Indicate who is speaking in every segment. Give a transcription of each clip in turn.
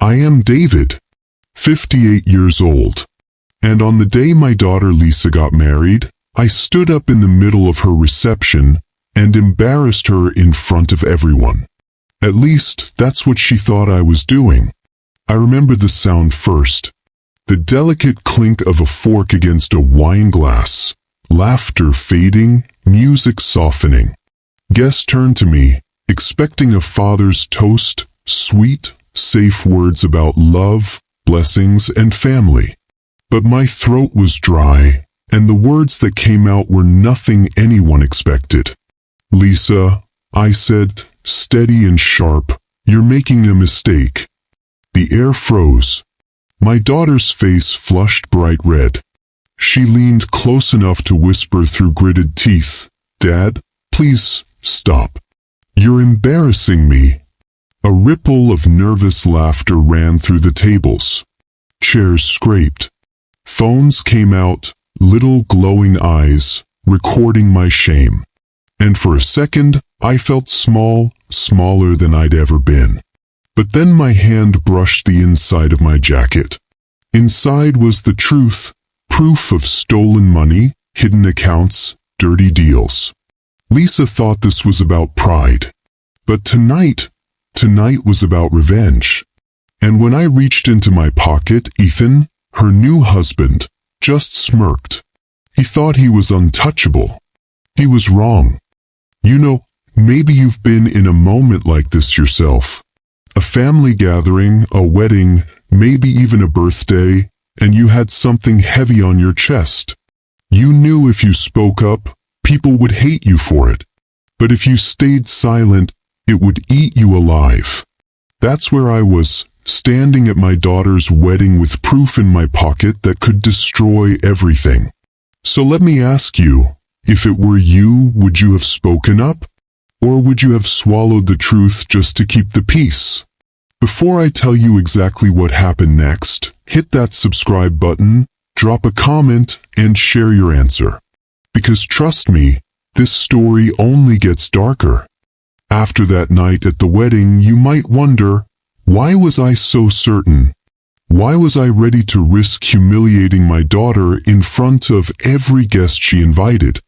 Speaker 1: I am David, 58 years old. And on the day my daughter Lisa got married, I stood up in the middle of her reception and embarrassed her in front of everyone. At least, that's what she thought I was doing. I remember the sound first. The delicate clink of a fork against a wine glass. Laughter fading, music softening. Guests turned to me, expecting a father's toast, sweet, safe words about love, blessings, and family. But my throat was dry, and the words that came out were nothing anyone expected. "Lisa," I said, steady and sharp, "you're making a mistake." The air froze. My daughter's face flushed bright red. She leaned close enough to whisper through gritted teeth, "Dad, please, stop. You're embarrassing me." A ripple of nervous laughter ran through the tables. Chairs scraped. Phones came out, little glowing eyes, recording my shame. And for a second, I felt small, smaller than I'd ever been. But then my hand brushed the inside of my jacket. Inside was the truth, proof of stolen money, hidden accounts, dirty deals. Lisa thought this was about pride. But tonight was about revenge. And when I reached into my pocket, Ethan, her new husband, just smirked. He thought he was untouchable. He was wrong. You know, maybe you've been in a moment like this yourself. A family gathering, a wedding, maybe even a birthday, and you had something heavy on your chest. You knew if you spoke up, people would hate you for it. But if you stayed silent, it would eat you alive. That's where I was, standing at my daughter's wedding with proof in my pocket that could destroy everything. So let me ask you, if it were you, would you have spoken up? Or would you have swallowed the truth just to keep the peace? Before I tell you exactly what happened next, hit that subscribe button, drop a comment, and share your answer. Because trust me, this story only gets darker. After that night at the wedding, you might wonder, why was I so certain? Why was I ready to risk humiliating my daughter in front of every guest she invited?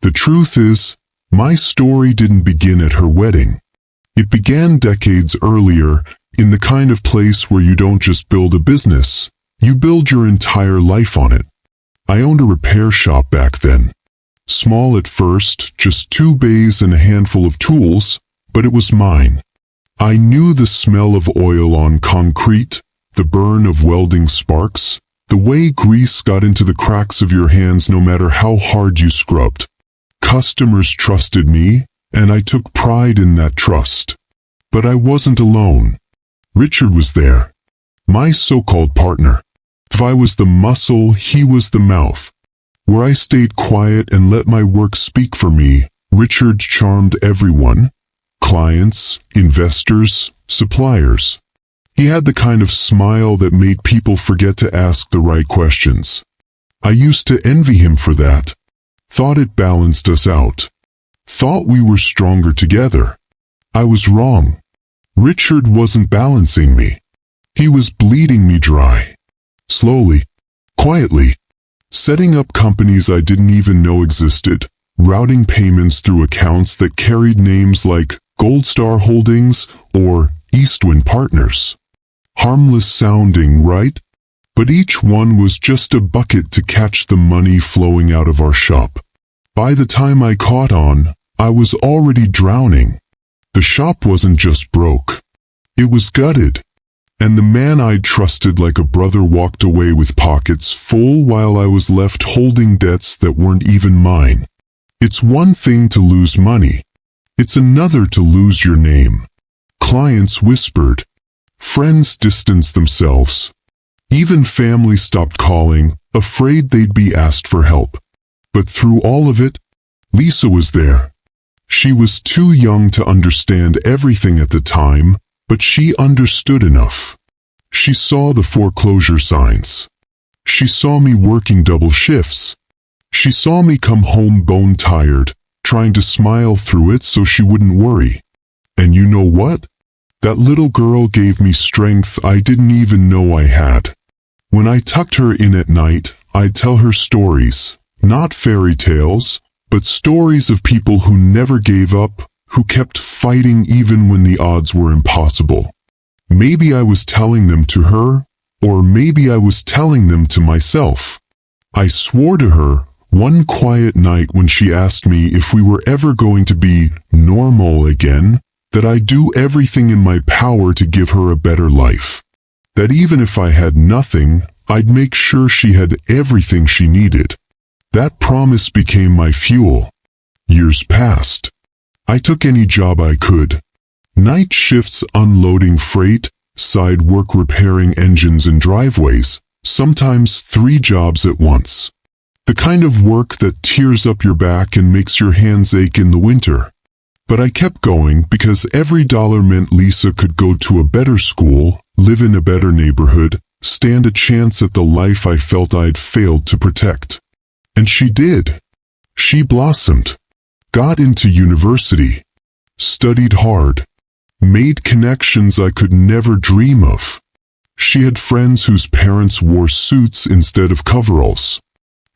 Speaker 1: The truth is, my story didn't begin at her wedding. It began decades earlier, in the kind of place where you don't just build a business, you build your entire life on it. I owned a repair shop back then. Small at first, just 2 bays and a handful of tools, but it was mine. I knew the smell of oil on concrete, the burn of welding sparks, the way grease got into the cracks of your hands no matter how hard you scrubbed. Customers trusted me, and I took pride in that trust. But I wasn't alone. Richard was there, my so-called partner. If I was the muscle, he was the mouth. Where I stayed quiet and let my work speak for me, Richard charmed everyone. Clients, investors, suppliers. He had the kind of smile that made people forget to ask the right questions. I used to envy him for that. Thought it balanced us out. Thought we were stronger together. I was wrong. Richard wasn't balancing me. He was bleeding me dry. Slowly, quietly, setting up companies I didn't even know existed, routing payments through accounts that carried names like Gold Star Holdings or Eastwind Partners. Harmless sounding, right? But each one was just a bucket to catch the money flowing out of our shop. By the time I caught on, I was already drowning. The shop wasn't just broke. It was gutted. And the man I'd trusted like a brother walked away with pockets full while I was left holding debts that weren't even mine. It's one thing to lose money. It's another to lose your name. Clients whispered. Friends distanced themselves. Even family stopped calling, afraid they'd be asked for help. But through all of it, Lisa was there. She was too young to understand everything at the time, but she understood enough. She saw the foreclosure signs. She saw me working double shifts. She saw me come home bone-tired, trying to smile through it so she wouldn't worry. And you know what? That little girl gave me strength I didn't even know I had. When I tucked her in at night, I'd tell her stories, not fairy tales, but stories of people who never gave up, who kept fighting even when the odds were impossible. Maybe I was telling them to her, or maybe I was telling them to myself. I swore to her, one quiet night when she asked me if we were ever going to be normal again, that I'd do everything in my power to give her a better life. That even if I had nothing, I'd make sure she had everything she needed. That promise became my fuel. Years passed. I took any job I could. Night shifts unloading freight, side work repairing engines and driveways, sometimes 3 jobs at once. The kind of work that tears up your back and makes your hands ache in the winter. But I kept going because every dollar meant Lisa could go to a better school, live in a better neighborhood, stand a chance at the life I felt I'd failed to protect. And she did. She blossomed. Got into university. Studied hard. Made connections I could never dream of. She had friends whose parents wore suits instead of coveralls.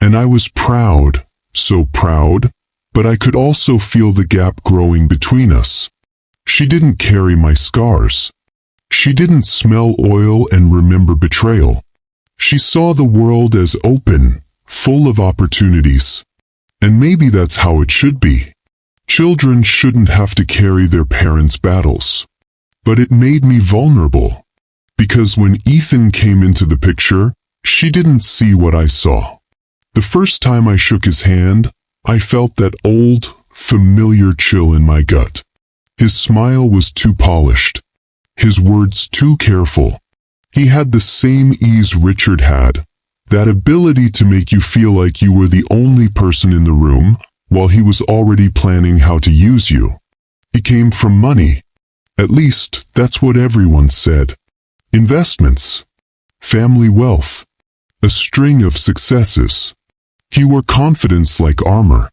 Speaker 1: And I was proud, so proud, but I could also feel the gap growing between us. She didn't carry my scars. She didn't smell oil and remember betrayal. She saw the world as open, full of opportunities. And maybe that's how it should be. Children shouldn't have to carry their parents' battles. But it made me vulnerable. Because when Ethan came into the picture, she didn't see what I saw. The first time I shook his hand, I felt that old, familiar chill in my gut. His smile was too polished. His words too careful. He had the same ease Richard had, that ability to make you feel like you were the only person in the room, while he was already planning how to use you. He came from money. At least, that's what everyone said. Investments. Family wealth. A string of successes. He wore confidence like armor.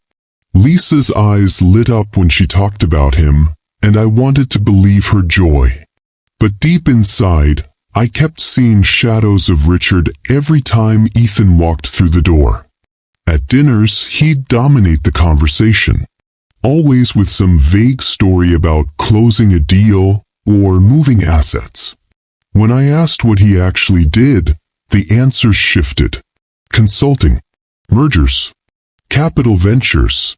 Speaker 1: Lisa's eyes lit up when she talked about him, and I wanted to believe her joy. But deep inside, I kept seeing shadows of Richard every time Ethan walked through the door. At dinners, he'd dominate the conversation, always with some vague story about closing a deal or moving assets. When I asked what he actually did, the answers shifted. Consulting, mergers, capital ventures,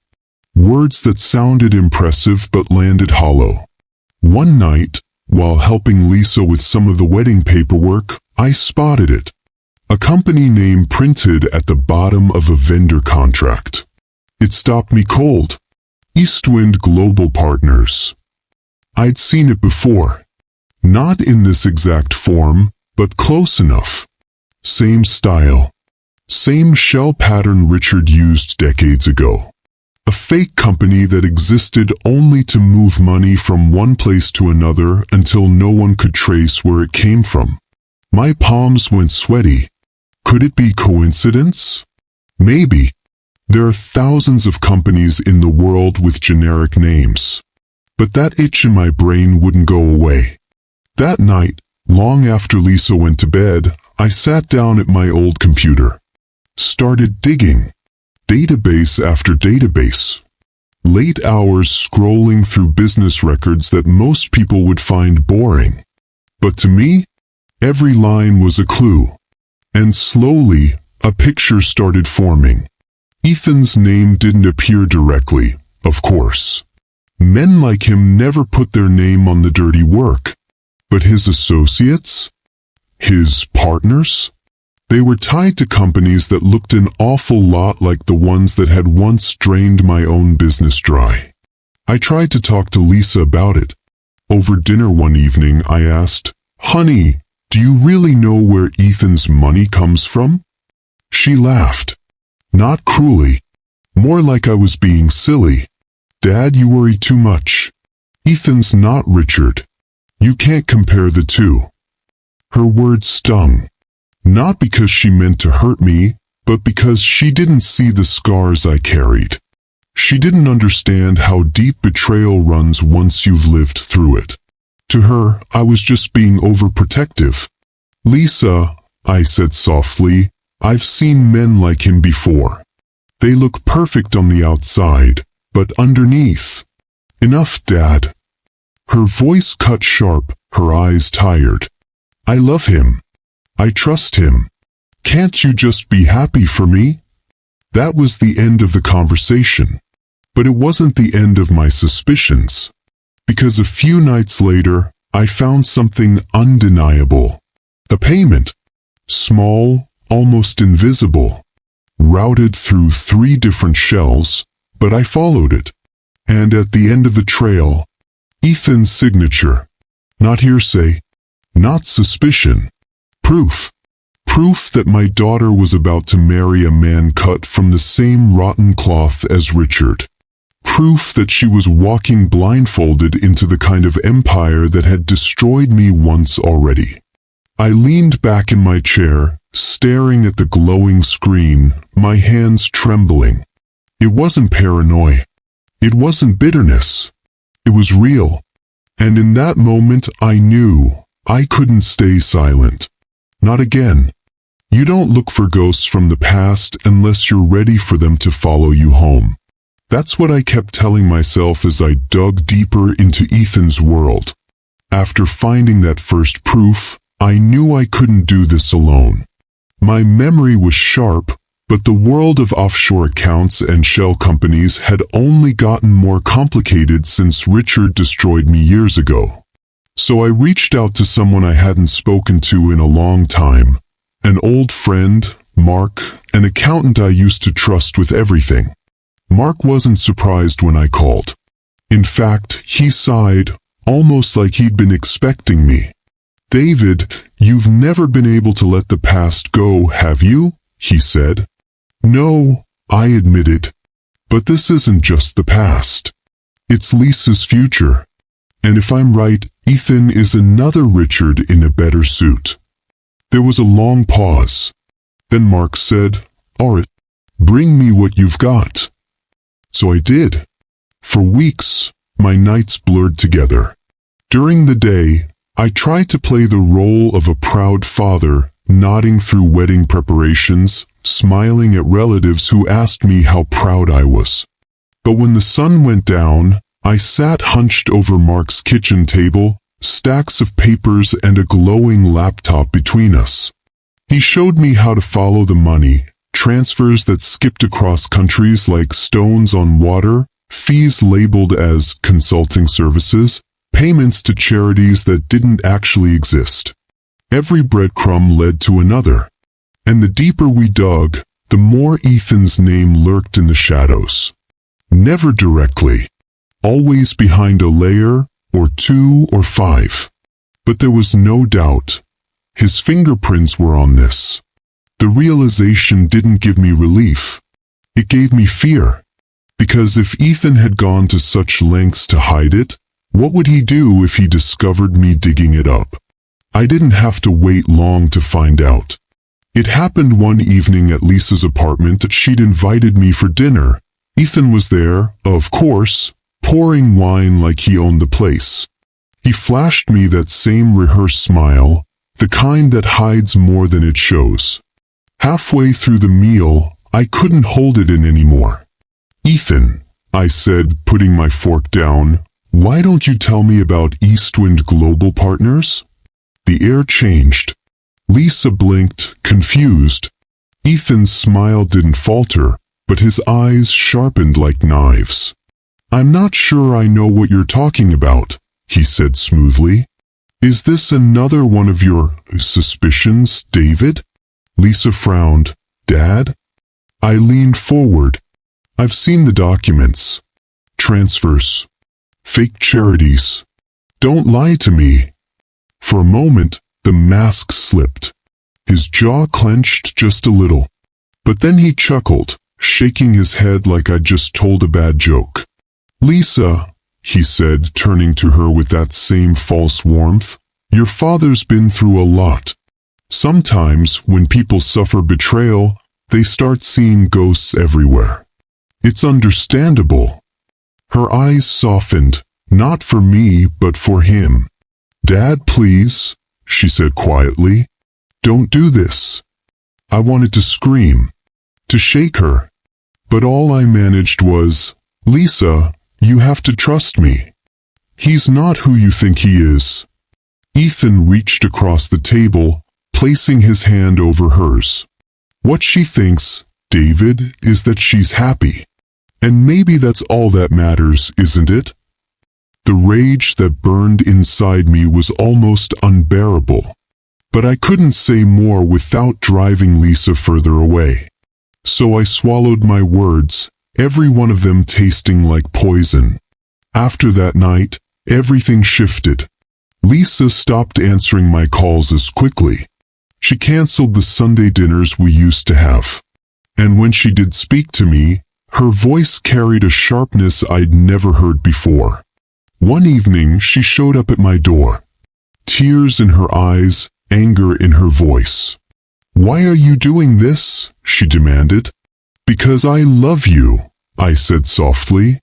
Speaker 1: words that sounded impressive but landed hollow. One night, while helping Lisa with some of the wedding paperwork, I spotted it. A company name printed at the bottom of a vendor contract. It stopped me cold. Eastwind Global Partners. I'd seen it before. Not in this exact form, but close enough. Same style. Same shell pattern Richard used decades ago. A fake company that existed only to move money from one place to another until no one could trace where it came from. My palms went sweaty. Could it be coincidence? Maybe. There are thousands of companies in the world with generic names. But that itch in my brain wouldn't go away. That night, long after Lisa went to bed, I sat down at my old computer. Started digging. Database after database. Late hours scrolling through business records that most people would find boring. But to me, every line was a clue. And slowly, a picture started forming. Ethan's name didn't appear directly, of course. Men like him never put their name on the dirty work. But his associates? His partners? They were tied to companies that looked an awful lot like the ones that had once drained my own business dry. I tried to talk to Lisa about it. Over dinner one evening, I asked, "Honey, do you really know where Ethan's money comes from?" She laughed. Not cruelly. More like I was being silly. "Dad, you worry too much. Ethan's not Richard. You can't compare the two." Her words stung. Not because she meant to hurt me, but because she didn't see the scars I carried. She didn't understand how deep betrayal runs once you've lived through it. To her, I was just being overprotective. Lisa, I said softly, I've seen men like him before. They look perfect on the outside, but underneath. Enough, Dad. Her voice cut sharp, her eyes tired. I love him. I trust him. Can't you just be happy for me? That was the end of the conversation. But it wasn't the end of my suspicions. Because a few nights later, I found something undeniable. A payment. Small, almost invisible. Routed through 3 different shells, but I followed it. And at the end of the trail, Ethan's signature. Not hearsay. Not suspicion. Proof. Proof that my daughter was about to marry a man cut from the same rotten cloth as Richard. Proof that she was walking blindfolded into the kind of empire that had destroyed me once already. I leaned back in my chair, staring at the glowing screen, my hands trembling. It wasn't paranoia. It wasn't bitterness. It was real. And in that moment I knew I couldn't stay silent. Not again. You don't look for ghosts from the past unless you're ready for them to follow you home. That's what I kept telling myself as I dug deeper into Ethan's world. After finding that first proof, I knew I couldn't do this alone. My memory was sharp, but the world of offshore accounts and shell companies had only gotten more complicated since Richard destroyed me years ago. So I reached out to someone I hadn't spoken to in a long time. An old friend, Mark, an accountant I used to trust with everything. Mark wasn't surprised when I called. In fact, he sighed, almost like he'd been expecting me. David, you've never been able to let the past go, have you? He said. No, I admitted. But this isn't just the past. It's Lisa's future. And if I'm right, Ethan is another Richard in a better suit. There was a long pause. Then Mark said, all right, bring me what you've got. So I did. For weeks, my nights blurred together. During the day, I tried to play the role of a proud father, nodding through wedding preparations, smiling at relatives who asked me how proud I was. But when the sun went down, I sat hunched over Mark's kitchen table, stacks of papers and a glowing laptop between us. He showed me how to follow the money, transfers that skipped across countries like stones on water, fees labeled as consulting services, payments to charities that didn't actually exist. Every breadcrumb led to another. And the deeper we dug, the more Ethan's name lurked in the shadows. Never directly. Always behind a layer, or 2 or 5. But there was no doubt. His fingerprints were on this. The realization didn't give me relief. It gave me fear. Because if Ethan had gone to such lengths to hide it, what would he do if he discovered me digging it up? I didn't have to wait long to find out. It happened one evening at Lisa's apartment. She'd invited me for dinner. Ethan was there, of course, pouring wine like he owned the place. He flashed me that same rehearsed smile, the kind that hides more than it shows. Halfway through the meal, I couldn't hold it in anymore. Ethan, I said, putting my fork down, why don't you tell me about Eastwind Global Partners? The air changed. Lisa blinked, confused. Ethan's smile didn't falter, but his eyes sharpened like knives. I'm not sure I know what you're talking about, he said smoothly. Is this another one of your suspicions, David? Lisa frowned. Dad? I leaned forward. I've seen the documents. Transfers. Fake charities. Don't lie to me. For a moment, the mask slipped. His jaw clenched just a little. But then he chuckled, shaking his head like I'd just told a bad joke. Lisa, he said, turning to her with that same false warmth, your father's been through a lot. Sometimes, when people suffer betrayal, they start seeing ghosts everywhere. It's understandable. Her eyes softened, not for me, but for him. "Dad, please," she said quietly. "Don't do this." I wanted to scream, to shake her. But all I managed was, "Lisa, you have to trust me. He's not who you think he is." Ethan reached across the table, placing his hand over hers. "What she thinks, David, is that she's happy. And maybe that's all that matters, isn't it?" The rage that burned inside me was almost unbearable. But I couldn't say more without driving Lisa further away. So I swallowed my words, every one of them tasting like poison. After that night, everything shifted. Lisa stopped answering my calls as quickly. She canceled the Sunday dinners we used to have. And when she did speak to me, her voice carried a sharpness I'd never heard before. One evening, she showed up at my door. Tears in her eyes, anger in her voice. "Why are you doing this?" she demanded. "Because I love you," I said softly.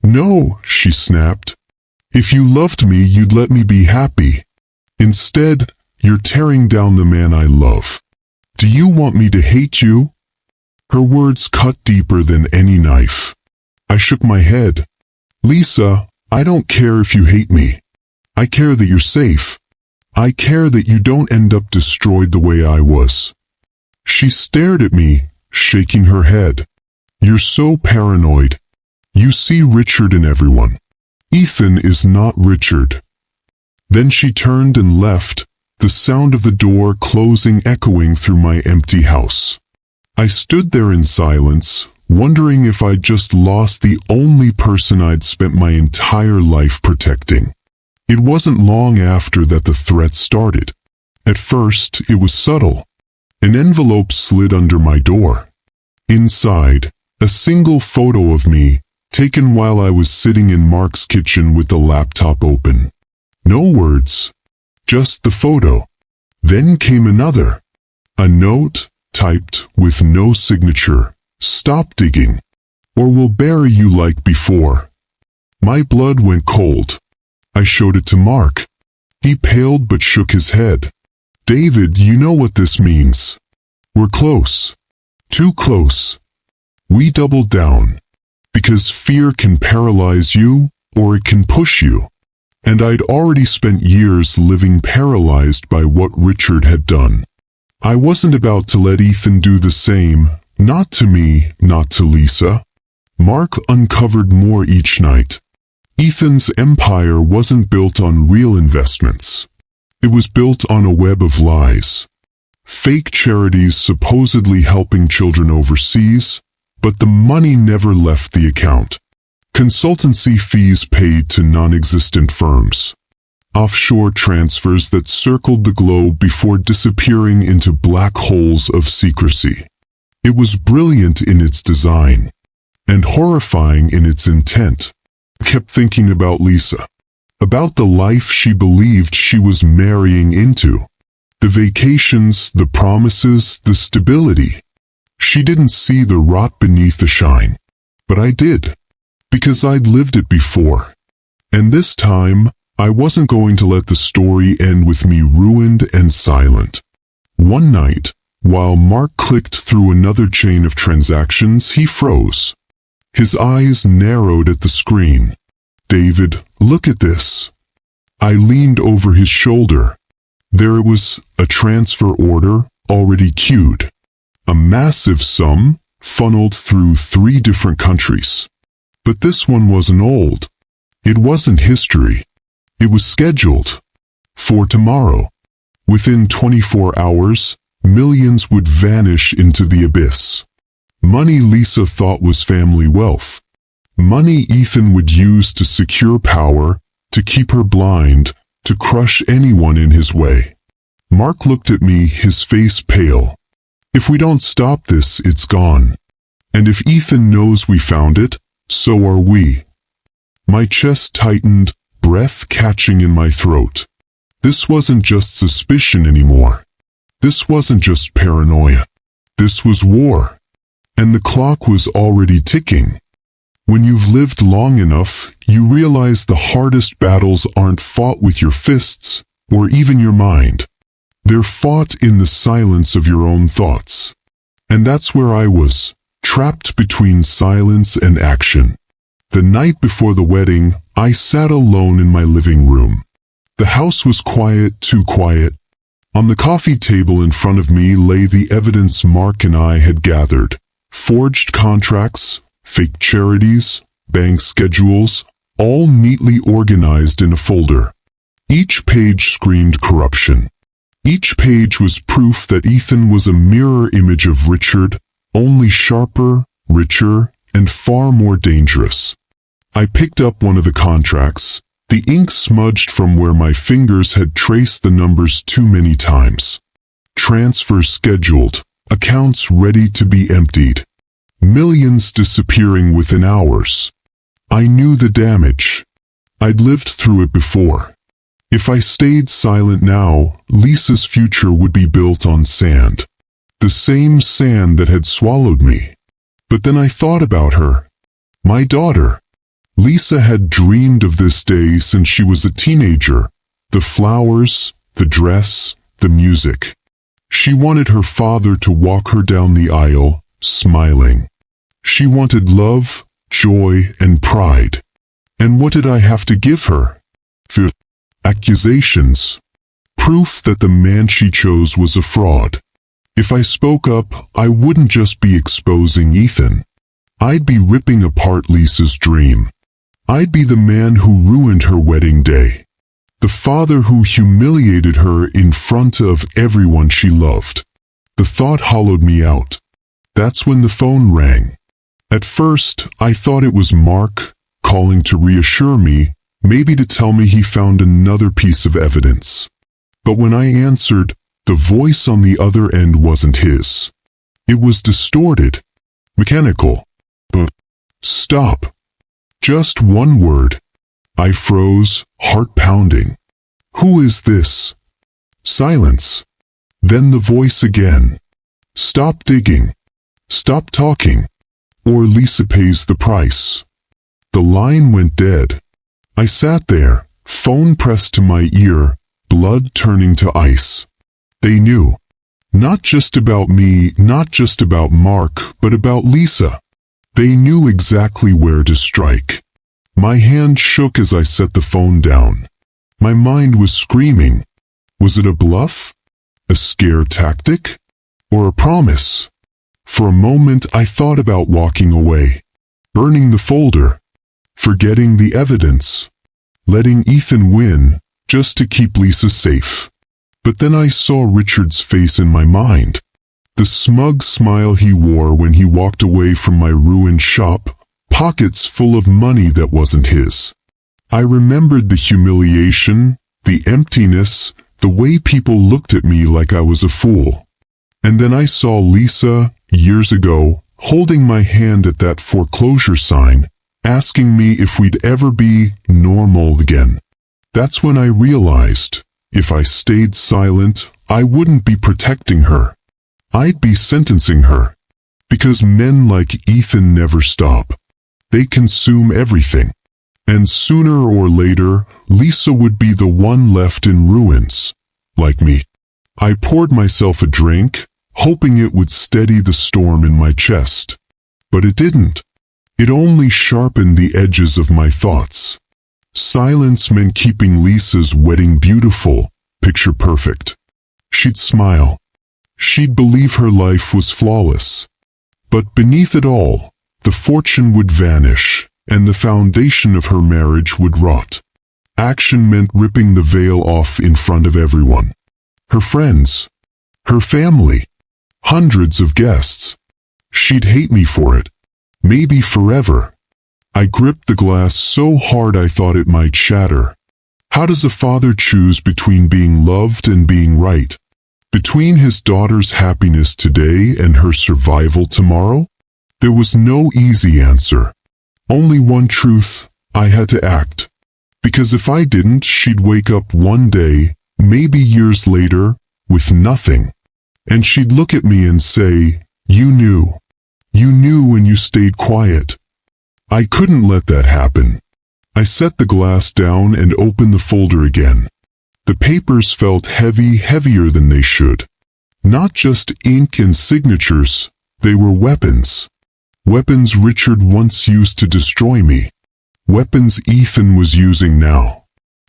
Speaker 1: "No," she snapped. "If you loved me, you'd let me be happy. Instead, you're tearing down the man I love. Do you want me to hate you?" Her words cut deeper than any knife. I shook my head. "Lisa, I don't care if you hate me. I care that you're safe. I care that you don't end up destroyed the way I was." She stared at me, shaking her head. "You're so paranoid. You see Richard in everyone. Ethan is not Richard." Then she turned and left, the sound of the door closing echoing through my empty house. I stood there in silence, wondering if I'd just lost the only person I'd spent my entire life protecting. It wasn't long after that the threat started. At first, it was subtle. An envelope slid under my door. Inside, a single photo of me, taken while I was sitting in Mark's kitchen with the laptop open. No words, just the photo. Then came another. A note, typed with no signature. "Stop digging, or we'll bury you like before." My blood went cold. I showed it to Mark. He paled but shook his head. "David, you know what this means. We're close. Too close." We doubled down. Because fear can paralyze you, or it can push you. And I'd already spent years living paralyzed by what Richard had done. I wasn't about to let Ethan do the same. Not to me, not to Lisa. Mark uncovered more each night. Ethan's empire wasn't built on real investments. It was built on a web of lies. Fake charities supposedly helping children overseas, but the money never left the account. Consultancy fees paid to non-existent firms. Offshore transfers that circled the globe before disappearing into black holes of secrecy. It was brilliant in its design, and horrifying in its intent. I kept thinking about Lisa, about the life she believed she was marrying into. The vacations, the promises, the stability. She didn't see the rot beneath the shine, but I did, because I'd lived it before. And this time, I wasn't going to let the story end with me ruined and silent. One night, while Mark clicked through another chain of transactions, he froze. His eyes narrowed at the screen. "David, look at this." I leaned over his shoulder. There it was, a transfer order, already queued. A massive sum, funneled through 3 different countries. But this one wasn't old. It wasn't history. It was scheduled. For tomorrow. Within 24 hours, millions would vanish into the abyss. Money Lisa thought was family wealth. Money Ethan would use to secure power, to keep her blind, to crush anyone in his way. Mark looked at me, his face pale. "If we don't stop this, it's gone. And if Ethan knows we found it, so are we." My chest tightened, breath catching in my throat. This wasn't just suspicion anymore. This wasn't just paranoia. This was war. And the clock was already ticking. When you've lived long enough, you realize the hardest battles aren't fought with your fists or even your mind. They're fought in the silence of your own thoughts. And that's where I was, trapped between silence and action. The night before the wedding, I sat alone in my living room. The house was quiet, too quiet. On the coffee table in front of me lay the evidence Mark and I had gathered. Forged contracts, fake charities, bank schedules, all neatly organized in a folder. Each page screamed corruption. Each page was proof that Ethan was a mirror image of Richard, only sharper, richer, and far more dangerous. I picked up one of the contracts, the ink smudged from where my fingers had traced the numbers too many times. Transfers scheduled, accounts ready to be emptied. Millions disappearing within hours. I knew the damage. I'd lived through it before. If I stayed silent now, Lisa's future would be built on sand. The same sand that had swallowed me. But then I thought about her. My daughter. Lisa had dreamed of this day since she was a teenager. The flowers, the dress, the music. She wanted her father to walk her down the aisle, smiling. She wanted love, joy, and pride. And what did I have to give her? Accusations. Proof that the man she chose was a fraud. If I spoke up, I wouldn't just be exposing Ethan. I'd be ripping apart Lisa's dream. I'd be the man who ruined her wedding day. The father who humiliated her in front of everyone she loved. The thought hollowed me out. That's when the phone rang. At first, I thought it was Mark, calling to reassure me, maybe to tell me he found another piece of evidence. But when I answered, the voice on the other end wasn't his. It was distorted, mechanical. Stop. Just one word. I froze, heart pounding. Who is this? Silence. Then the voice again. Stop digging. Stop talking. Or Lisa pays the price. The line went dead. I sat there, phone pressed to my ear, blood turning to ice. They knew. Not just about me, not just about Mark, but about Lisa. They knew exactly where to strike. My hand shook as I set the phone down. My mind was screaming. Was it a bluff? A scare tactic? Or a promise? For a moment I thought about walking away. Burning the folder. Forgetting the evidence. Letting Ethan win, just to keep Lisa safe. But then I saw Richard's face in my mind. The smug smile he wore when he walked away from my ruined shop, pockets full of money that wasn't his. I remembered the humiliation, the emptiness, the way people looked at me like I was a fool. And then I saw Lisa, years ago, holding my hand at that foreclosure sign, asking me if we'd ever be normal again. That's when I realized, if I stayed silent, I wouldn't be protecting her. I'd be sentencing her. Because men like Ethan never stop. They consume everything. And sooner or later, Lisa would be the one left in ruins. Like me. I poured myself a drink, hoping it would steady the storm in my chest. But it didn't. It only sharpened the edges of my thoughts. Silence meant keeping Lisa's wedding beautiful, picture perfect. She'd smile. She'd believe her life was flawless. But beneath it all, the fortune would vanish, and the foundation of her marriage would rot. Action meant ripping the veil off in front of everyone. Her friends. Her family. Hundreds of guests. She'd hate me for it. Maybe forever. I gripped the glass so hard I thought it might shatter. How does a father choose between being loved and being right? Between his daughter's happiness today and her survival tomorrow? There was no easy answer. Only one truth: I had to act. Because if I didn't, she'd wake up one day, maybe years later, with nothing. And she'd look at me and say, "You knew. You knew when you stayed quiet." I couldn't let that happen. I set the glass down and opened the folder again. The papers felt heavy, heavier than they should. Not just ink and signatures, they were weapons. Weapons Richard once used to destroy me. Weapons Ethan was using now.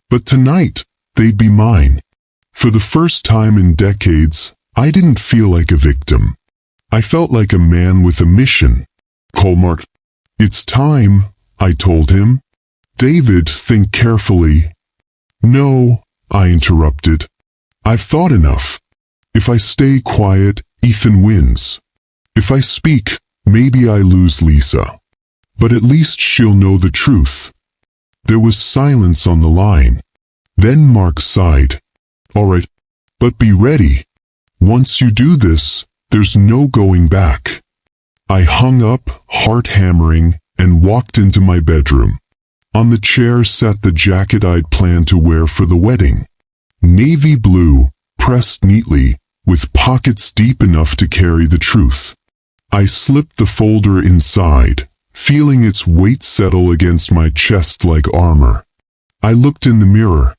Speaker 1: But tonight, they'd be mine. For the first time in decades, I didn't feel like a victim. I felt like a man with a mission. "Call Mark." "It's time," I told him. "David, think carefully." "No," I interrupted. "I've thought enough. If I stay quiet, Ethan wins. If I speak, maybe I lose Lisa. But at least she'll know the truth." There was silence on the line. Then Mark sighed. "All right, but be ready. Once you do this, there's no going back." I hung up, heart hammering, and walked into my bedroom. On the chair sat the jacket I'd planned to wear for the wedding. Navy blue, pressed neatly, with pockets deep enough to carry the truth. I slipped the folder inside, feeling its weight settle against my chest like armor. I looked in the mirror.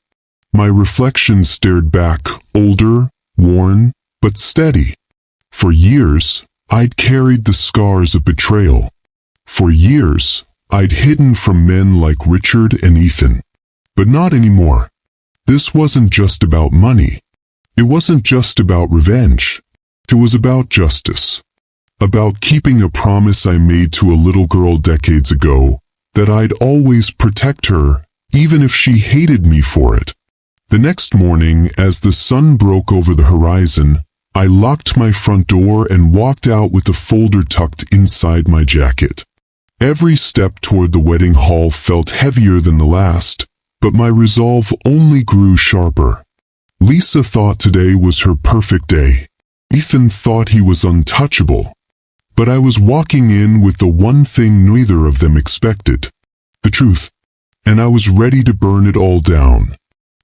Speaker 1: My reflection stared back, older, worn, but steady. For years, I'd carried the scars of betrayal. For years, I'd hidden from men like Richard and Ethan. But not anymore. This wasn't just about money. It wasn't just about revenge. It was about justice. About keeping a promise I made to a little girl decades ago, that I'd always protect her, even if she hated me for it. The next morning, as the sun broke over the horizon, I locked my front door and walked out with the folder tucked inside my jacket. Every step toward the wedding hall felt heavier than the last, but my resolve only grew sharper. Lisa thought today was her perfect day. Ethan thought he was untouchable. But I was walking in with the one thing neither of them expected: the truth. And I was ready to burn it all down.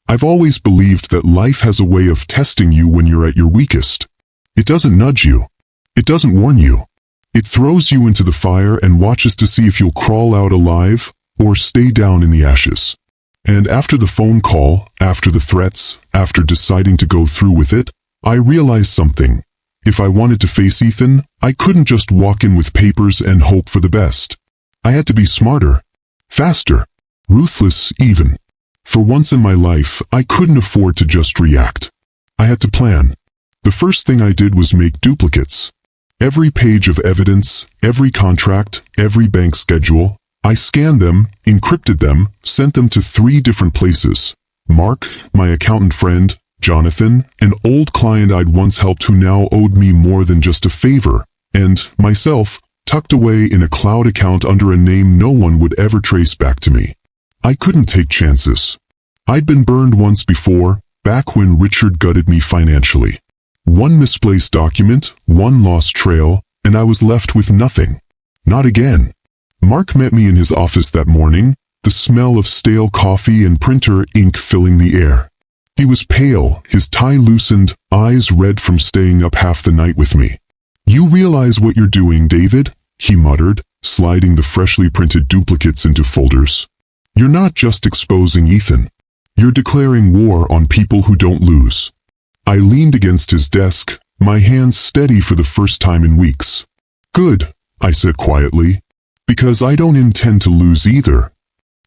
Speaker 1: I've always believed that life has a way of testing you when you're at your weakest. It doesn't nudge you. It doesn't warn you. It throws you into the fire and watches to see if you'll crawl out alive or stay down in the ashes. And after the phone call, after the threats, after deciding to go through with it, I realized something. If I wanted to face Ethan, I couldn't just walk in with papers and hope for the best. I had to be smarter, faster, ruthless even. For once in my life, I couldn't afford to just react. I had to plan. The first thing I did was make duplicates. Every page of evidence, every contract, every bank schedule, I scanned them, encrypted them, sent them to 3 different places. Mark, my accountant friend, Jonathan, an old client I'd once helped who now owed me more than just a favor, and myself, tucked away in a cloud account under a name no one would ever trace back to me. I couldn't take chances. I'd been burned once before, back when Richard gutted me financially. One misplaced document, one lost trail, and I was left with nothing. Not again. Mark met me in his office that morning, the smell of stale coffee and printer ink filling the air. He was pale, his tie loosened, eyes red from staying up half the night with me. "You realize what you're doing, David?" he muttered, sliding the freshly printed duplicates into folders. "You're not just exposing Ethan. You're declaring war on people who don't lose." I leaned against his desk, my hands steady for the first time in weeks. "Good," I said quietly, "because I don't intend to lose either."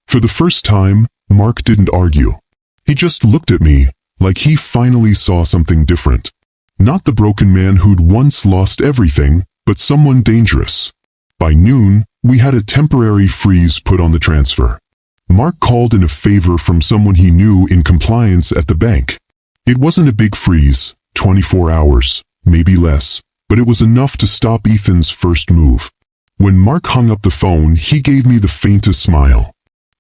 Speaker 1: For the first time, Mark didn't argue. He just looked at me, like he finally saw something different. Not the broken man who'd once lost everything, but someone dangerous. By noon, we had a temporary freeze put on the transfer. Mark called in a favor from someone he knew in compliance at the bank. It wasn't a big freeze, 24 hours, maybe less, but it was enough to stop Ethan's first move. When Mark hung up the phone, he gave me the faintest smile.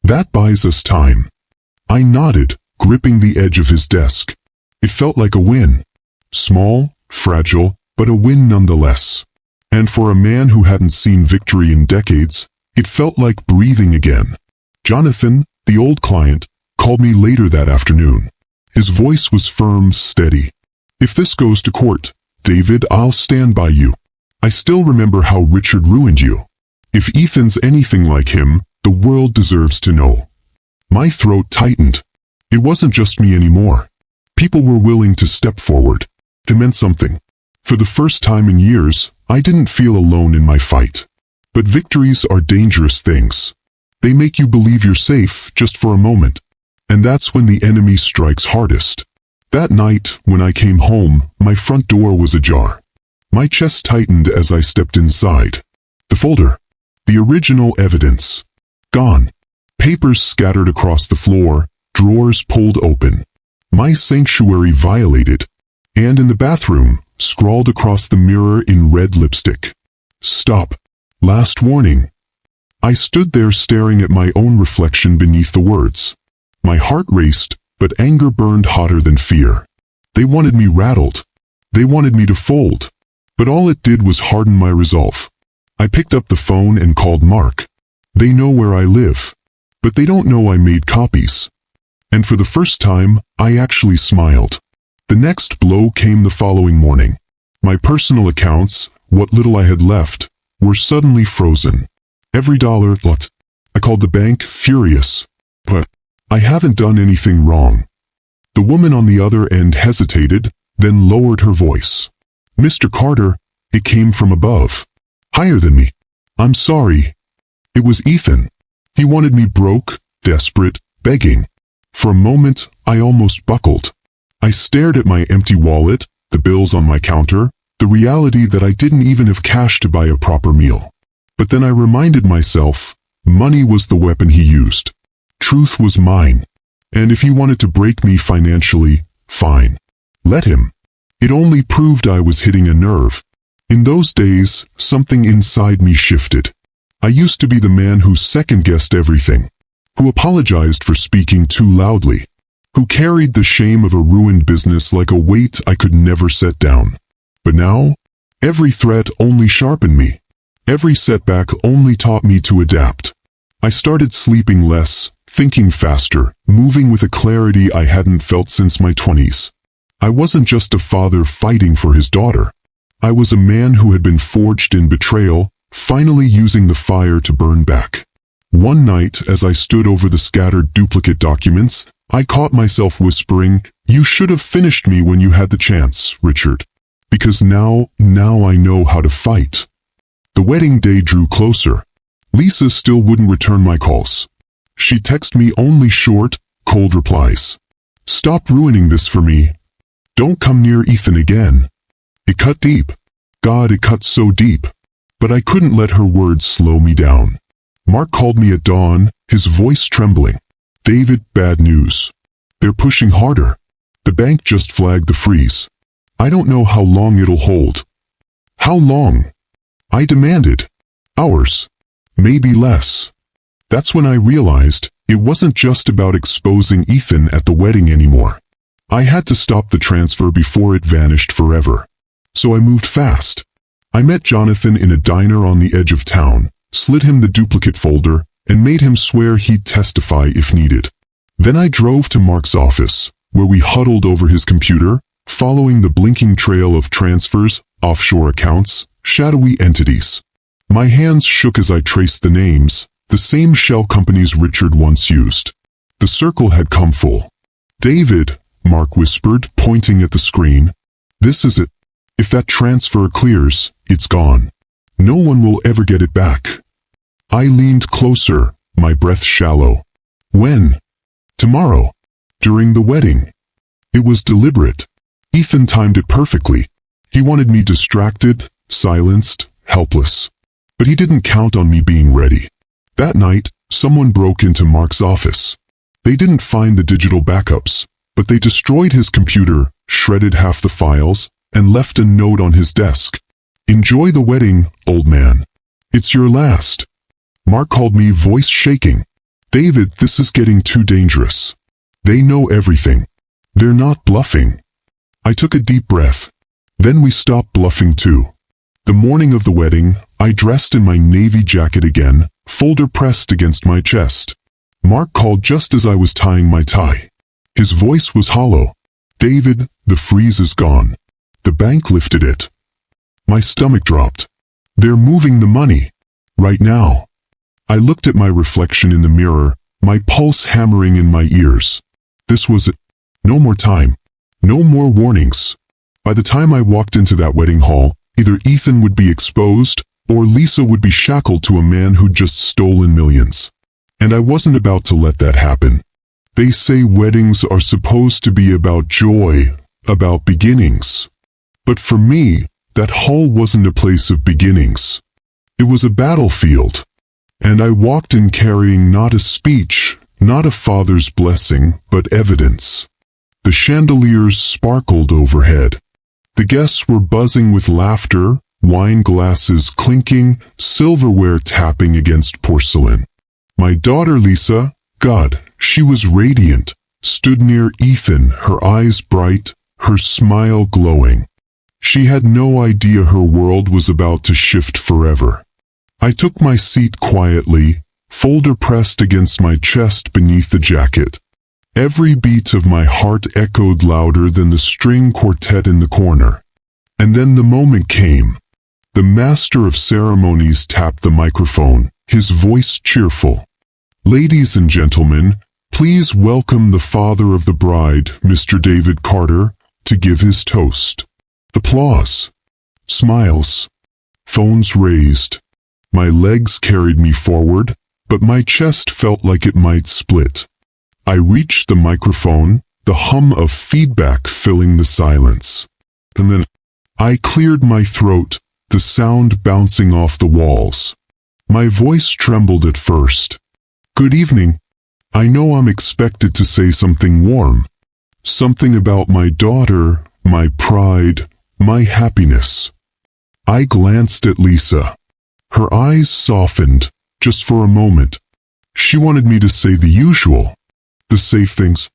Speaker 1: "That buys us time." I nodded, gripping the edge of his desk. It felt like a win. Small, fragile, but a win nonetheless. And for a man who hadn't seen victory in decades, it felt like breathing again. Jonathan, the old client, called me later that afternoon. His voice was firm, steady. "If this goes to court, David, I'll stand by you. I still remember how Richard ruined you. If Ethan's anything like him, the world deserves to know. My throat tightened. It wasn't just me anymore. People were willing to step forward. It meant something. For the first time in years, I didn't feel alone in my fight. But victories are dangerous things. They make you believe you're safe just for a moment. And that's when the enemy strikes hardest. That night, when I came home, my front door was ajar. My chest tightened as I stepped inside. The folder. The original evidence. Gone. Papers scattered across the floor, drawers pulled open. My sanctuary violated. And in the bathroom, scrawled across the mirror in red lipstick. Stop. Last warning. I stood there staring at my own reflection beneath the words. My heart raced, but anger burned hotter than fear. They wanted me rattled. They wanted me to fold. But all it did was harden my resolve. I picked up the phone and called Mark. They know where I live. But they don't know I made copies. And for the first time, I actually smiled. The next blow came the following morning. My personal accounts, what little I had left, were suddenly frozen. Every dollar looked. I called the bank, furious. But I haven't done anything wrong. The woman on the other end hesitated, then lowered her voice. Mr. Carter, it came from above. Higher than me. I'm sorry. It was Ethan. He wanted me broke, desperate, begging. For a moment, I almost buckled. I stared at my empty wallet, the bills on my counter, the reality that I didn't even have cash to buy a proper meal. But then I reminded myself, money was the weapon he used. Truth was mine. And if he wanted to break me financially, fine. Let him. It only proved I was hitting a nerve. In those days, something inside me shifted. I used to be the man who second-guessed everything, who apologized for speaking too loudly, who carried the shame of a ruined business like a weight I could never set down. But now, every threat only sharpened me. Every setback only taught me to adapt. I started sleeping less, thinking faster, moving with a clarity I hadn't felt since my 20s. I wasn't just a father fighting for his daughter. I was a man who had been forged in betrayal, finally using the fire to burn back. One night, as I stood over the scattered duplicate documents, I caught myself whispering, "You should have finished me when you had the chance, Richard. Because now I know how to fight." The wedding day drew closer. Lisa still wouldn't return my calls. She texted me only short, cold replies. "Stop ruining this for me. Don't come near Ethan again." It cut deep. God, it cut so deep. But I couldn't let her words slow me down. Mark called me at dawn, his voice trembling. "David, bad news. They're pushing harder. The bank just flagged the freeze. I don't know how long it'll hold." "How long?" I demanded. "Hours. Maybe less." That's when I realized it wasn't just about exposing Ethan at the wedding anymore. I had to stop the transfer before it vanished forever. So I moved fast. I met Jonathan in a diner on the edge of town, slid him the duplicate folder, and made him swear he'd testify if needed. Then I drove to Mark's office, where we huddled over his computer, following the blinking trail of transfers, offshore accounts, shadowy entities. My hands shook as I traced the names, the same shell companies Richard once used. The circle had come full. "David," Mark whispered, pointing at the screen. "This is it. If that transfer clears, it's gone. No one will ever get it back." I leaned closer, my breath shallow. "When?" "Tomorrow. During the wedding." It was deliberate. Ethan timed it perfectly. He wanted me distracted, silenced, helpless. But he didn't count on me being ready. That night, someone broke into Mark's office. They didn't find the digital backups, but they destroyed his computer, shredded half the files, and left a note on his desk. "Enjoy the wedding, old man. It's your last." Mark called me, voice shaking. "David, this is getting too dangerous. They know everything. They're not bluffing." I took a deep breath. Then we stopped bluffing too. The morning of the wedding, I dressed in my navy jacket again, folder pressed against my chest. Mark called just as I was tying my tie. His voice was hollow. "David, the freeze is gone. The bank lifted it." My stomach dropped. "They're moving the money. Right now." I looked at my reflection in the mirror, my pulse hammering in my ears. This was it. No more time. No more warnings. By the time I walked into that wedding hall, either Ethan would be exposed, or Lisa would be shackled to a man who'd just stolen millions. And I wasn't about to let that happen. They say weddings are supposed to be about joy, about beginnings. But for me, that hall wasn't a place of beginnings. It was a battlefield. And I walked in carrying not a speech, not a father's blessing, but evidence. The chandeliers sparkled overhead. The guests were buzzing with laughter, wine glasses clinking, silverware tapping against porcelain. My daughter Lisa, God, she was radiant, stood near Ethan, her eyes bright, her smile glowing. She had no idea her world was about to shift forever. I took my seat quietly, folder pressed against my chest beneath the jacket. Every beat of my heart echoed louder than the string quartet in the corner. And then the moment came. The master of ceremonies tapped the microphone, his voice cheerful. "Ladies and gentlemen, please welcome the father of the bride, Mr. David Carter, to give his toast." Applause. Smiles. Phones raised. My legs carried me forward, but my chest felt like it might split. I reached the microphone, the hum of feedback filling the silence. And then I cleared my throat, the sound bouncing off the walls. My voice trembled at first. "Good evening. I know I'm expected to say something warm. Something about my daughter, my pride, my happiness." I glanced at Lisa. Her eyes softened, just for a moment. She wanted me to say the usual, the safe things,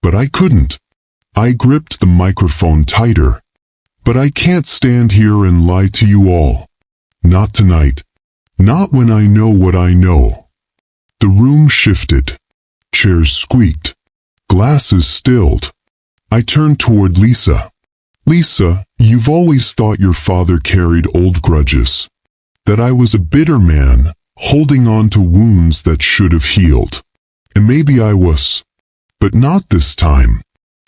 Speaker 1: but I couldn't. I gripped the microphone tighter. "But I can't stand here and lie to you all. Not tonight. Not when I know what I know." The room shifted. Chairs squeaked. Glasses stilled. I turned toward Lisa. "Lisa, you've always thought your father carried old grudges. That I was a bitter man, holding on to wounds that should have healed. And maybe I was. But not this time.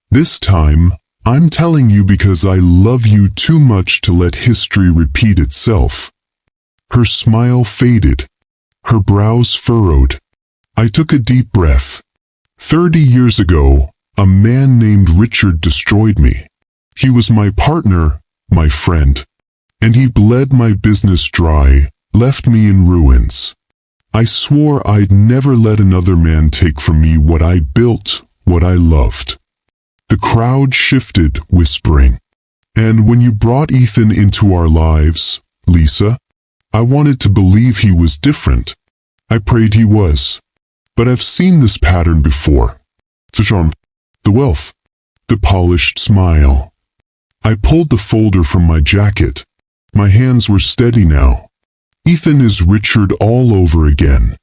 Speaker 1: This time, I'm telling you because I love you too much to let history repeat itself." Her smile faded. Her brows furrowed. I took a deep breath. 30 years ago, a man named Richard destroyed me. He was my partner, my friend. And he bled my business dry, left me in ruins. I swore I'd never let another man take from me what I built, what I loved. The crowd shifted, whispering. "And when you brought Ethan into our lives, Lisa, I wanted to believe he was different. I prayed he was. But I've seen this pattern before. The charm, the wealth, the polished smile." I pulled the folder from my jacket. My hands were steady now. "Ethan is Richard all over again.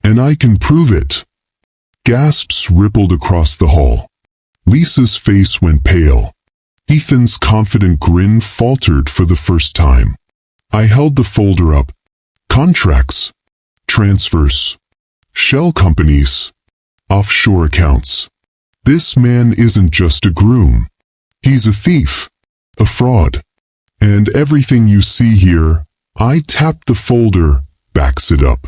Speaker 1: And I can prove it." Gasps rippled across the hall. Lisa's face went pale. Ethan's confident grin faltered for the first time. I held the folder up. Contracts. Transfers. Shell companies. Offshore accounts. This man isn't just a groom. He's a thief. A fraud. And everything you see here, I tapped the folder, backs it up.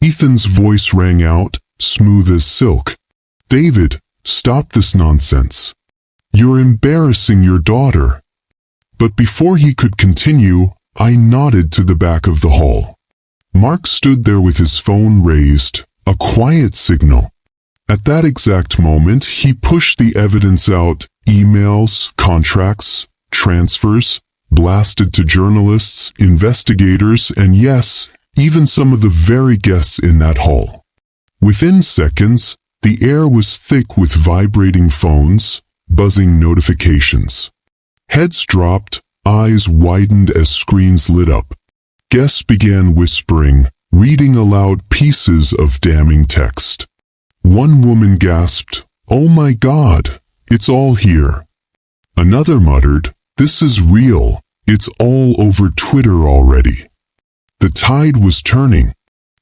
Speaker 1: Ethan's voice rang out, smooth as silk. "David, stop this nonsense. You're embarrassing your daughter." But before he could continue, I nodded to the back of the hall. Mark stood there with his phone raised, a quiet signal. At that exact moment, he pushed the evidence out, emails, contracts, transfers, blasted to journalists, investigators, and yes, even some of the very guests in that hall. Within seconds, the air was thick with vibrating phones, buzzing notifications. Heads dropped, eyes widened as screens lit up. Guests began whispering, reading aloud pieces of damning text. One woman gasped, "Oh my God, it's all here." Another muttered, "This is real, it's all over Twitter already." The tide was turning,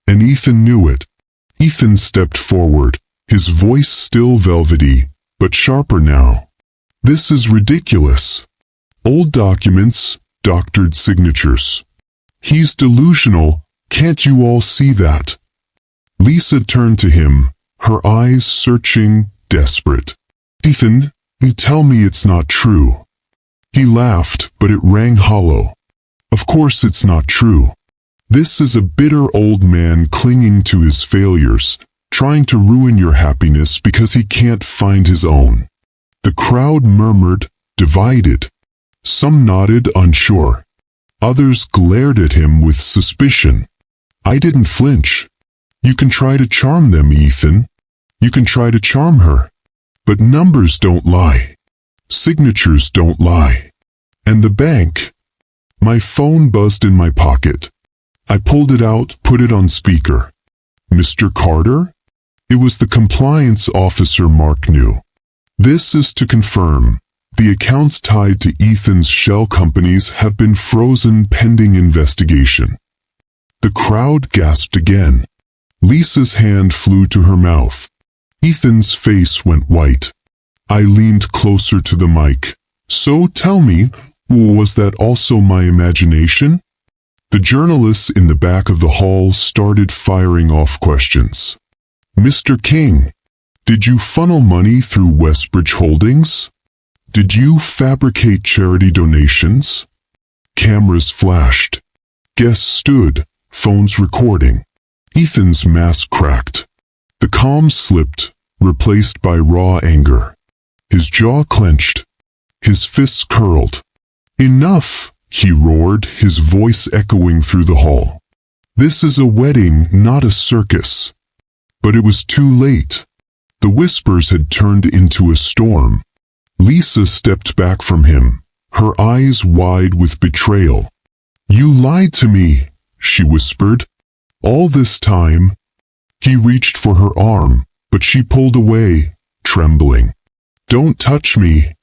Speaker 1: and Ethan knew it. Ethan stepped forward, his voice still velvety, but sharper now. This is ridiculous. Old documents, doctored signatures. He's delusional, can't you all see that? Lisa turned to him, her eyes searching, desperate. Ethan, you tell me it's not true. He laughed, but it rang hollow. Of course it's not true. This is a bitter old man clinging to his failures, trying to ruin your happiness because he can't find his own. The crowd murmured, divided. Some nodded, unsure. Others glared at him with suspicion. I didn't flinch. You can try to charm them, Ethan. You can try to charm her. But numbers don't lie. Signatures don't lie. And the bank. My phone buzzed in my pocket. I pulled it out, put it on speaker. Mr. Carter? It was the compliance officer Mark knew. This is to confirm. The accounts tied to Ethan's shell companies have been frozen pending investigation. The crowd gasped again. Lisa's hand flew to her mouth. Ethan's face went white. I leaned closer to the mic. So tell me, was that also my imagination? The journalists in the back of the hall started firing off questions. Mr. King, did you funnel money through Westbridge Holdings? Did you fabricate charity donations? Cameras flashed. Guests stood, phones recording. Ethan's mask cracked. The calm slipped, replaced by raw anger. His jaw clenched. His fists curled. Enough, he roared, his voice echoing through the hall. This is a wedding, not a circus. But it was too late. The whispers had turned into a storm. Lisa stepped back from him, her eyes wide with betrayal. You lied to me, she whispered. All this time. He reached for her arm, but she pulled away, trembling. Don't touch me.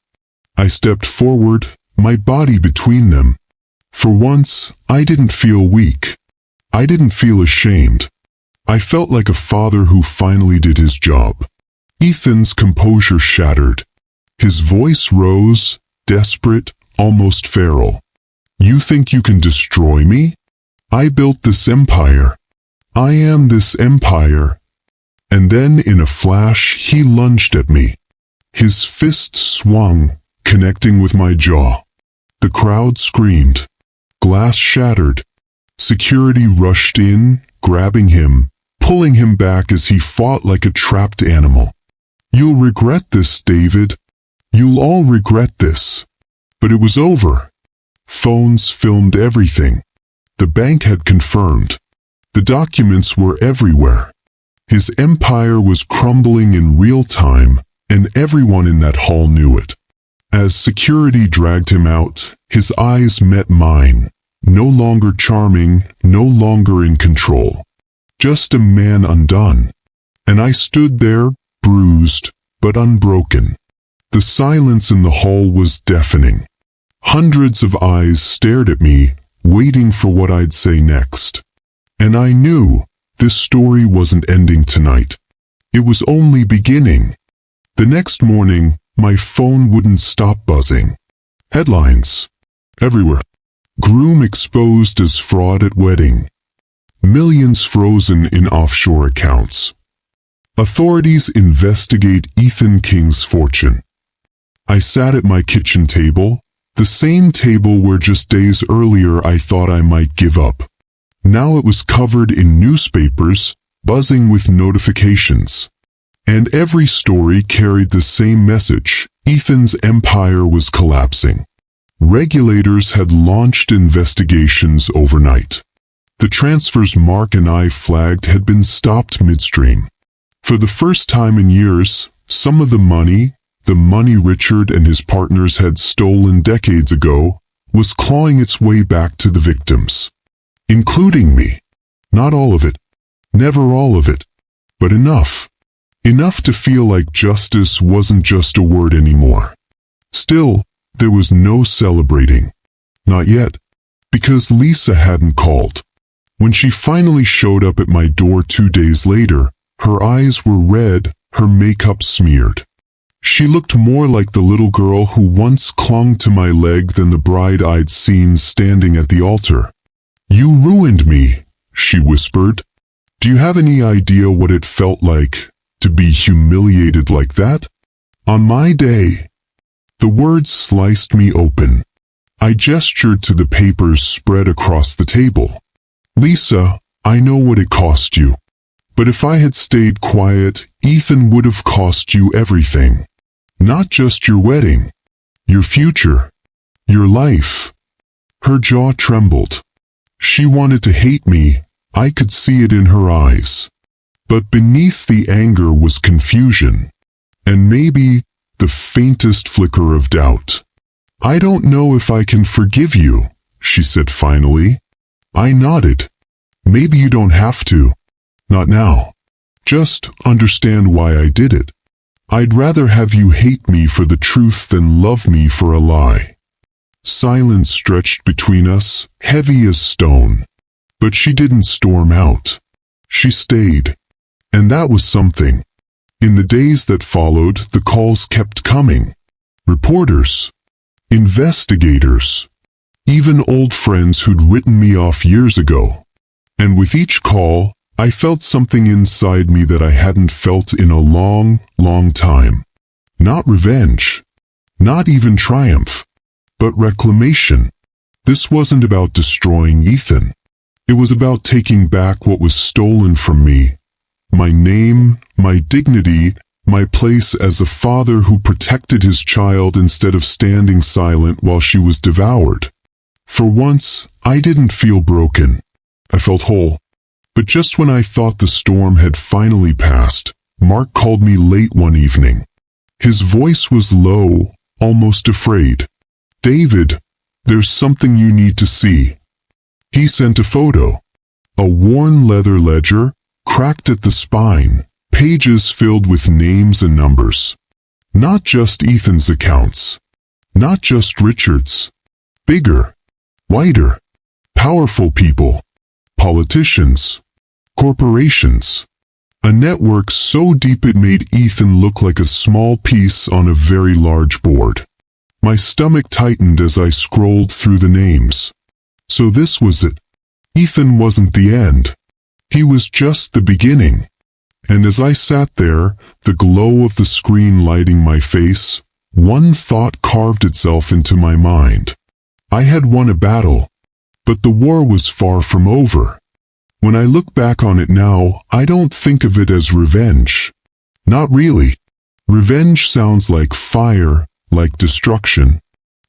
Speaker 1: I stepped forward, my body between them. For once, I didn't feel weak. I didn't feel ashamed. I felt like a father who finally did his job. Ethan's composure shattered. His voice rose, desperate, almost feral. You think you can destroy me? I built this empire. I am this empire. And then in a flash, he lunged at me. His fist swung, connecting with my jaw. The crowd screamed. Glass shattered. Security rushed in, grabbing him, pulling him back as he fought like a trapped animal. You'll regret this, David. You'll all regret this. But it was over. Phones filmed everything. The bank had confirmed. The documents were everywhere. His empire was crumbling in real time, and everyone in that hall knew it. As security dragged him out, his eyes met mine, no longer charming, no longer in control. Just a man undone. And I stood there, bruised, but unbroken. The silence in the hall was deafening. Hundreds of eyes stared at me, waiting for what I'd say next. And I knew this story wasn't ending tonight. It was only beginning. The next morning, my phone wouldn't stop buzzing. Headlines. Everywhere. Groom exposed as fraud at wedding. Millions frozen in offshore accounts. Authorities investigate Ethan King's fortune. I sat at my kitchen table, the same table where just days earlier I thought I might give up. Now it was covered in newspapers, buzzing with notifications. And every story carried the same message: Ethan's empire was collapsing. Regulators had launched investigations overnight. The transfers Mark and I flagged had been stopped midstream. For the first time in years, some of the money Richard and his partners had stolen decades ago, was clawing its way back to the victims. Including me. Not all of it. Never all of it. But enough. Enough to feel like justice wasn't just a word anymore. Still, there was no celebrating. Not yet. Because Lisa hadn't called. When she finally showed up at my door 2 days later, Her eyes were red, her makeup smeared. She looked more like the little girl who once clung to my leg than the bride I'd seen standing at the altar. "You ruined me," she whispered. "Do you have any idea what it felt like to be humiliated like that? On my day." The words sliced me open. I gestured to the papers spread across the table. "Lisa, I know what it cost you. But if I had stayed quiet, Ethan would have cost you everything. Not just your wedding. Your future. Your life." Her jaw trembled. She wanted to hate me. I could see it in her eyes. But beneath the anger was confusion. And maybe the faintest flicker of doubt. "I don't know if I can forgive you," she said finally. I nodded. "Maybe you don't have to. Not now. Just understand why I did it. I'd rather have you hate me for the truth than love me for a lie." Silence stretched between us, heavy as stone. But she didn't storm out. She stayed. And that was something. In the days that followed, the calls kept coming. Reporters. Investigators. Even old friends who'd written me off years ago. And with each call, I felt something inside me that I hadn't felt in a long, long time. Not revenge. Not even triumph. But reclamation. This wasn't about destroying Ethan. It was about taking back what was stolen from me. My name, my dignity, my place as a father who protected his child instead of standing silent while she was devoured. For once, I didn't feel broken. I felt whole. But just when I thought the storm had finally passed, Mark called me late one evening. His voice was low, almost afraid. "David, there's something you need to see." He sent a photo. A worn leather ledger, cracked at the spine, pages filled with names and numbers. Not just Ethan's accounts. Not just Richard's. Bigger. Whiter. Powerful people. Politicians. Corporations. A network so deep it made Ethan look like a small piece on a very large board. My stomach tightened as I scrolled through the names. So this was it. Ethan wasn't the end. He was just the beginning. And as I sat there, the glow of the screen lighting my face, one thought carved itself into my mind. I had won a battle, but the war was far from over. When I look back on it now, I don't think of it as revenge. Not really. Revenge sounds like fire, like destruction.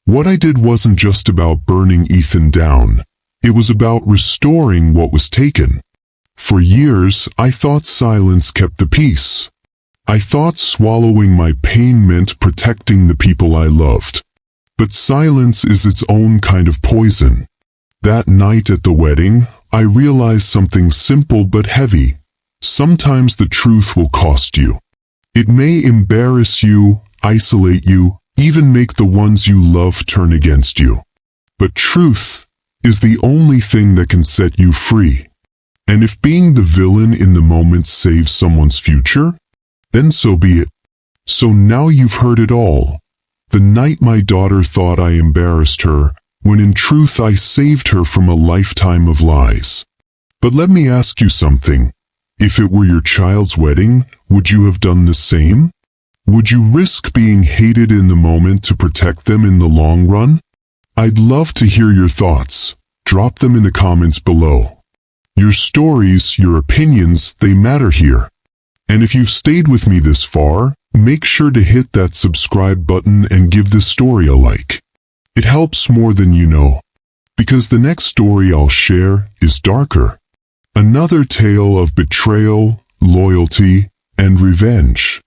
Speaker 1: What I did wasn't just about burning Ethan down. It was about restoring what was taken. For years, I thought silence kept the peace. I thought swallowing my pain meant protecting the people I loved. But silence is its own kind of poison. That night at the wedding, I realized something simple but heavy. Sometimes the truth will cost you. It may embarrass you, isolate you, even make the ones you love turn against you. But truth is the only thing that can set you free. And if being the villain in the moment saves someone's future, then so be it. So now you've heard it all. The night my daughter thought I embarrassed her, when in truth I saved her from a lifetime of lies. But let me ask you something. If it were your child's wedding, would you have done the same? Would you risk being hated in the moment to protect them in the long run? I'd love to hear your thoughts. Drop them in the comments below. Your stories, your opinions, they matter here. And if you've stayed with me this far, make sure to hit that subscribe button and give this story a like. It helps more than you know. Because the next story I'll share is darker. Another tale of betrayal, loyalty, and revenge.